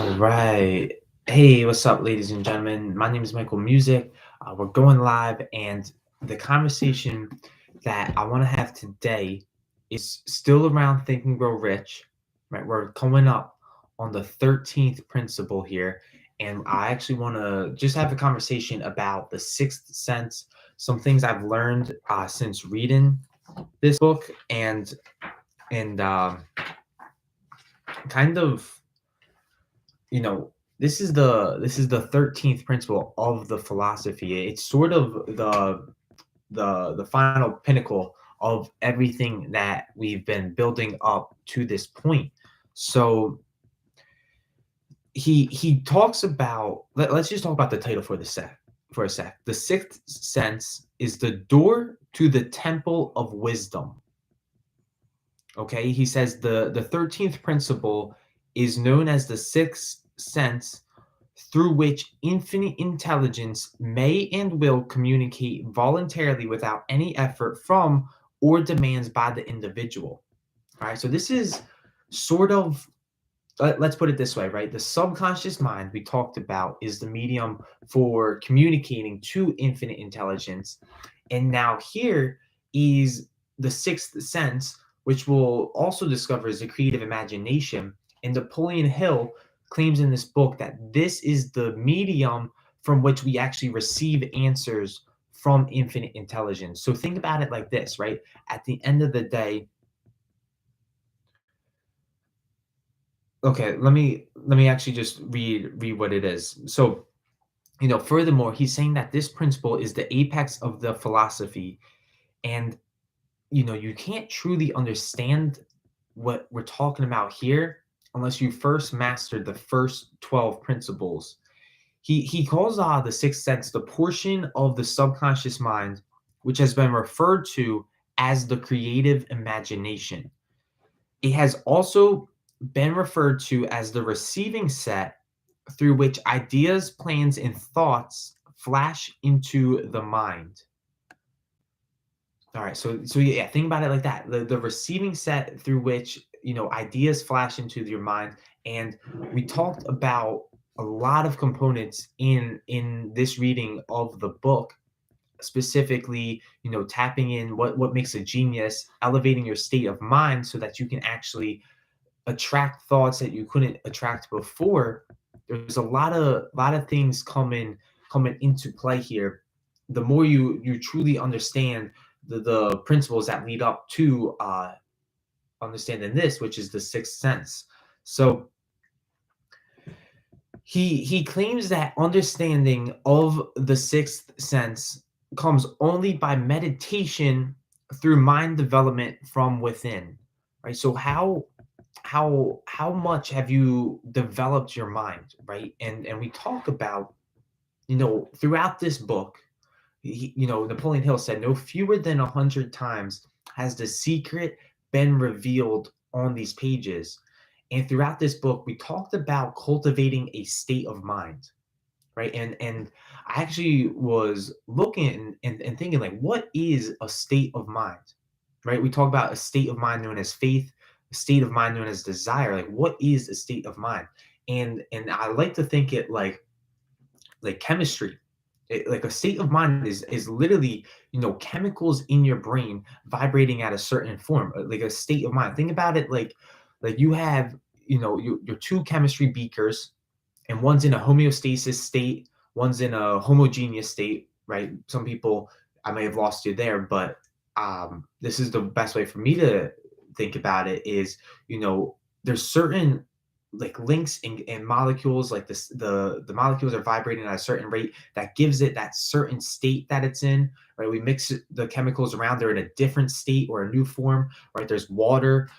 All right. Hey, what's up, ladies and gentlemen? My name is Michael Music. We're going live, and the conversation that I want to have today is still around Think and Grow Rich. Right, we're coming up on the 13th principle here, and I actually want to just have a conversation about the sixth sense, some things I've learned since reading this book, and kind of you know this is the 13th principle of the philosophy. It's sort of the final pinnacle of everything that we've been building up to this point. So he talks about let's just talk about the title for a sec. The sixth sense is the door to the temple of wisdom. Okay, he says the 13th principle is known as the sixth sense, through which infinite intelligence may and will communicate voluntarily without any effort from or demands by the individual. All right, so this is sort of let's put it this way, right? The subconscious mind we talked about is the medium for communicating to infinite intelligence. And now here is the sixth sense, which we'll also discover is the creative imagination. And Napoleon Hill claims in this book that this is the medium from which we actually receive answers from infinite intelligence. So think about it like this, right? At the end of the day, okay, let me actually just read what it is. So, furthermore, he's saying that this principle is the apex of the philosophy, and you can't truly understand what we're talking about here unless you first mastered the first 12 principles. He calls the sixth sense the portion of the subconscious mind which has been referred to as the creative imagination. It has also been referred to as the receiving set, through which ideas, plans, and thoughts flash into the mind. All right, so yeah, think about it like that. The receiving set through which ideas flash into your mind, and we talked about a lot of components in this reading of the book, specifically, tapping in what makes a genius, elevating your state of mind so that you can actually attract thoughts that you couldn't attract before. There's a lot of things coming into play here. The more you truly understand the principles that lead up to understanding this, which is the sixth sense. So he claims that understanding of the sixth sense comes only by meditation through mind development from within. Right. So how much have you developed your mind, right? And we talk about, throughout this book, Napoleon Hill said no fewer than 100 times has the secret been revealed on these pages. And throughout this book, we talked about cultivating a state of mind, right? And I actually was looking and thinking, like, what is a state of mind, right? We talk about a state of mind known as faith, a state of mind known as desire. Like, what is a state of mind? And I like to think it like chemistry. Like a state of mind is literally chemicals in your brain vibrating at a certain form, like a state of mind. Think about it like you have your two chemistry beakers, and one's in a homeostasis state, one's in a homogeneous state, right? Some people, I may have lost you there, but this is the best way for me to think about it is, there's certain like links and molecules, like this the molecules are vibrating at a certain rate that gives it that certain state that it's in, right? We mix the chemicals around, they're in a different state or a new form, right? There's water,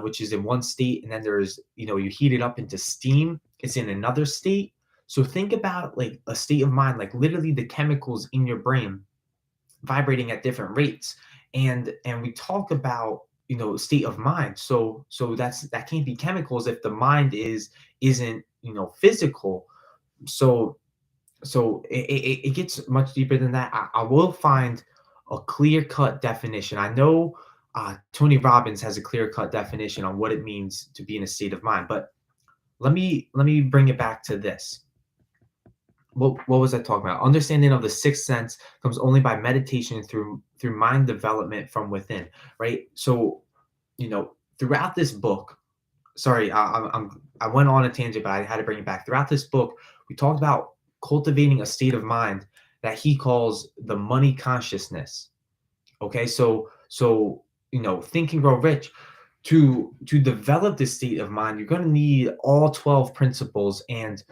which is in one state, and then there's, you heat it up into steam, it's in another state. So think about like a state of mind, like literally the chemicals in your brain vibrating at different rates. And we talk about state of mind. So that can't be chemicals if the mind isn't physical. So so it gets much deeper than that. I will find a clear cut definition. I know Tony Robbins has a clear cut definition on what it means to be in a state of mind, but let me bring it back to this. What was I talking about? Understanding of the sixth sense comes only by meditation through mind development from within, right? So, throughout this book, sorry, I went on a tangent, but I had to bring it back. Throughout this book, we talked about cultivating a state of mind that he calls the money consciousness. Okay, so Think and Grow Rich. To develop this state of mind, you're going to need all 12 principles. And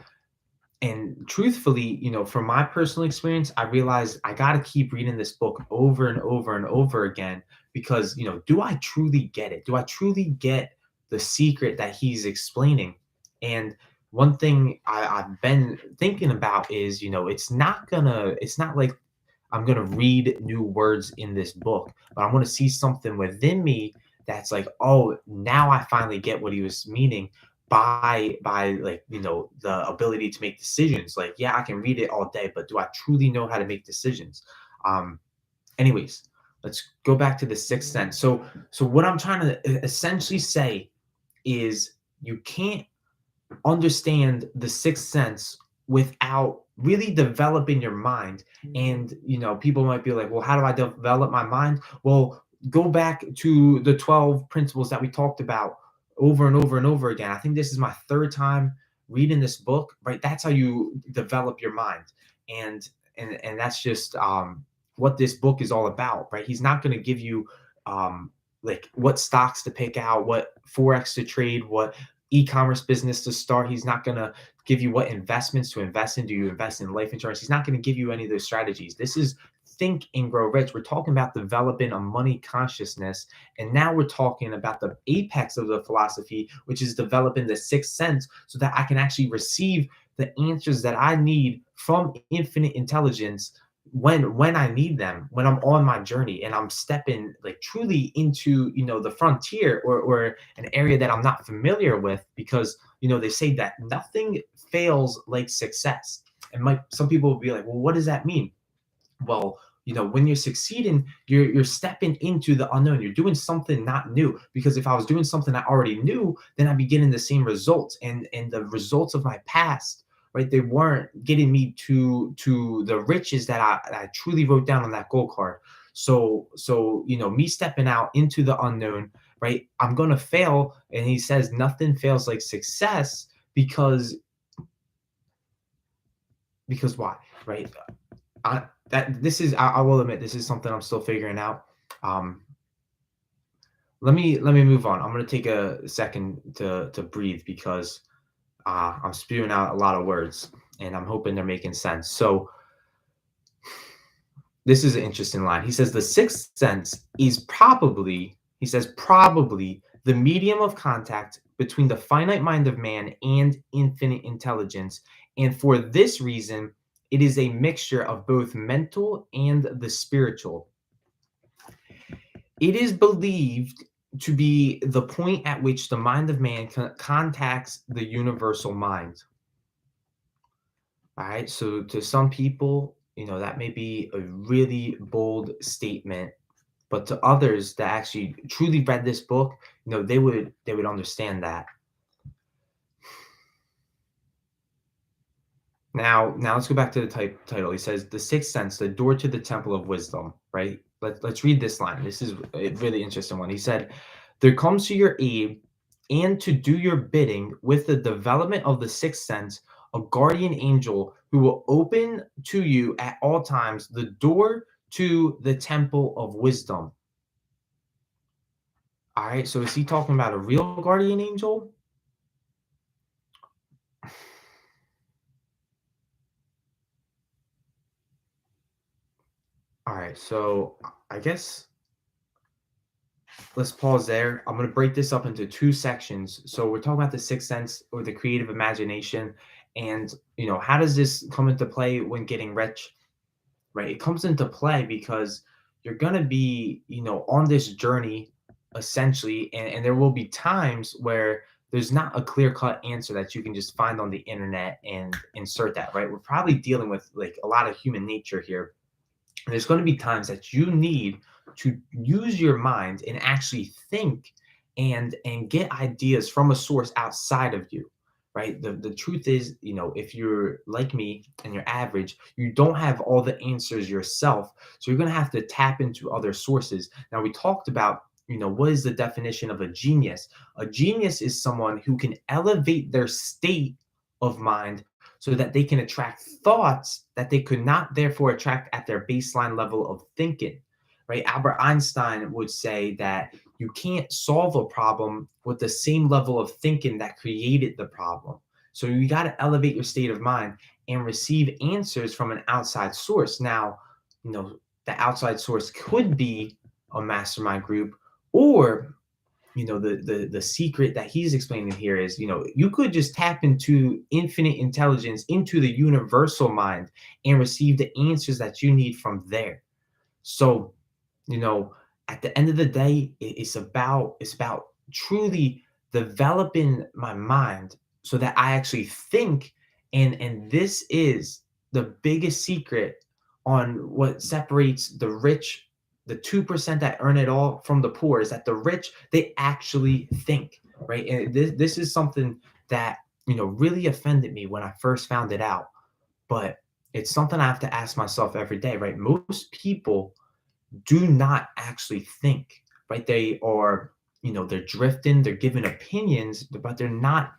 truthfully, from my personal experience, I realized I got to keep reading this book over and over and over again because, do I truly get it? Do I truly get the secret that he's explaining? And one thing I've been thinking about is, it's not like I'm going to read new words in this book, but I want to see something within me that's like, oh, now I finally get what he was meaning by like, the ability to make decisions. Like, yeah, I can read it all day, but do I truly know how to make decisions? Um, Anyways, let's go back to the sixth sense. So what I'm trying to essentially say is you can't understand the sixth sense without really developing your mind. And people might be like, well, how do I develop my mind? Well, go back to the 12 principles that we talked about over and over and over again. I think this is my third time reading this book, right? That's how you develop your mind. And and and that's just what this book is all about, right? He's not going to give you like what stocks to pick out, what forex to trade, what e-commerce business to start. He's not going to give you what investments to invest in. Do you invest in life insurance? He's not going to give you any of those strategies. This is Think and Grow Rich. We're talking about developing a money consciousness. And now we're talking about the apex of the philosophy, which is developing the sixth sense so that I can actually receive the answers that I need from infinite intelligence when I need them, when I'm on my journey and I'm stepping like truly into, the frontier, or an area that I'm not familiar with, because, they say that nothing fails like success. And some people will be like, well, what does that mean? Well, when you're succeeding, you're stepping into the unknown. You're doing something not new. Because if I was doing something I already knew, then I'd be getting the same results. And the results of my past, right? They weren't getting me to the riches that I truly wrote down on that goal card. So me stepping out into the unknown, right? I'm gonna fail. And he says nothing fails like success because why? Right? I will admit this is something I'm still figuring out. Um, let me move on. I'm gonna take a second to breathe because I'm spewing out a lot of words and I'm hoping they're making sense. So this is an interesting line. He says the sixth sense is probably, he says, probably the medium of contact between the finite mind of man and infinite intelligence. And for this reason, it is a mixture of both mental and the spiritual. It is believed to be the point at which the mind of man contacts the universal mind. All right. So to some people, that may be a really bold statement, but to others that actually truly read this book, they would understand that. Now let's go back to the title. He says, "The sixth sense, the door to the temple of wisdom." Right? Let's read this line. This is a really interesting one. He said, "There comes to your aid and to do your bidding with the development of the sixth sense, a guardian angel who will open to you at all times the door to the temple of wisdom." All right. So is he talking about a real guardian angel? All right. So I guess let's pause there. I'm going to break this up into two sections. So we're talking about the sixth sense or the creative imagination. And, how does this come into play when getting rich? Right? It comes into play because you're going to be, on this journey essentially. And there will be times where there's not a clear cut answer that you can just find on the internet and insert that, right? We're probably dealing with like a lot of human nature here. And there's going to be times that you need to use your mind and actually think and get ideas from a source outside of you, right? The truth is, if you're like me and you're average, you don't have all the answers yourself. So you're going to have to tap into other sources. Now, we talked about, what is the definition of a genius? A genius is someone who can elevate their state of mind so that they can attract thoughts that they could not therefore attract at their baseline level of thinking, right? Albert Einstein would say that you can't solve a problem with the same level of thinking that created the problem. So you got to elevate your state of mind and receive answers from an outside source. Now, the outside source could be a mastermind group, or the secret that he's explaining here is, you could just tap into infinite intelligence, into the universal mind, and receive the answers that you need from there. So, you know, at the end of the day, it's about truly developing my mind so that I actually think. And this is the biggest secret on what separates the rich, the 2% that earn it all, from the poor, is that the rich, they actually think, right? And this is something that, really offended me when I first found it out. But it's something I have to ask myself every day, right? Most people do not actually think, right? They are, they're drifting, they're giving opinions, but they're not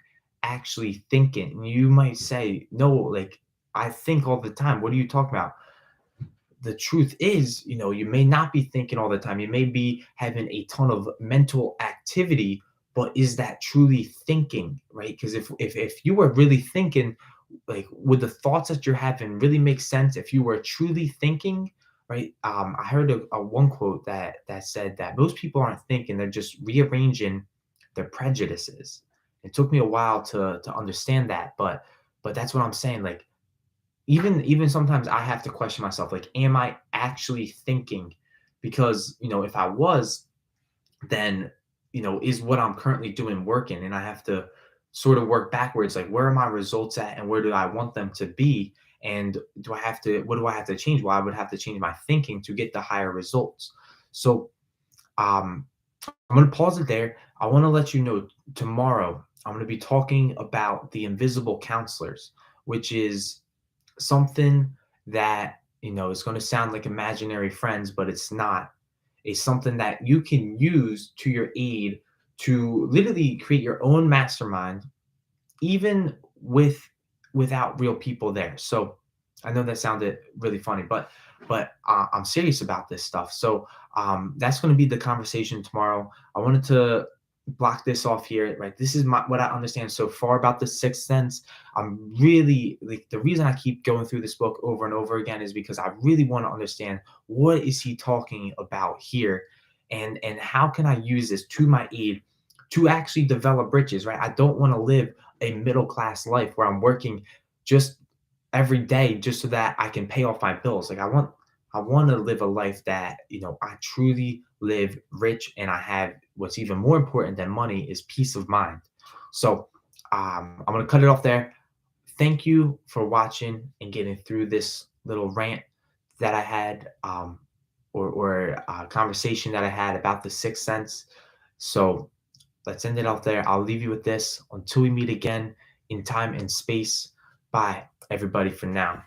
actually thinking. And you might say, no, like, I think all the time. What are you talking about? The truth is, you may not be thinking all the time. You may be having a ton of mental activity, but is that truly thinking, right? Because if you were really thinking, like, would the thoughts that you're having really make sense if you were truly thinking, right? I heard a one quote that said that most people aren't thinking; they're just rearranging their prejudices. It took me a while to understand that, but that's what I'm saying. Like, even sometimes I have to question myself, like, am I actually thinking? Because, if I was, then, is what I'm currently doing working? And I have to sort of work backwards, like, where are my results at and where do I want them to be? And what do I have to change? Well, I would have to change my thinking to get the higher results. So, um, I'm going to pause it there. I want to let you know, tomorrow I'm going to be talking about the invisible counselors, which is something that, is going to sound like imaginary friends, but it's not. It's something that you can use to your aid to literally create your own mastermind, even without real people there. So I know that sounded really funny, but I'm serious about this stuff. So that's going to be the conversation tomorrow. I wanted to block this off here, right? This is what I understand so far about the sixth sense. I'm really, like, the reason I keep going through this book over and over again is because I really want to understand, what is he talking about here, and how can I use this to my aid to actually develop riches, right? I don't want to live a middle class life where I'm working just every day just so that I can pay off my bills. Like, I want to live a life that, I truly live rich, and I have, what's even more important than money is peace of mind. So I'm going to cut it off there. Thank you for watching and getting through this little rant that I had, or conversation that I had about the sixth sense. So let's end it off there. I'll leave you with this until we meet again in time and space. Bye, everybody, for now.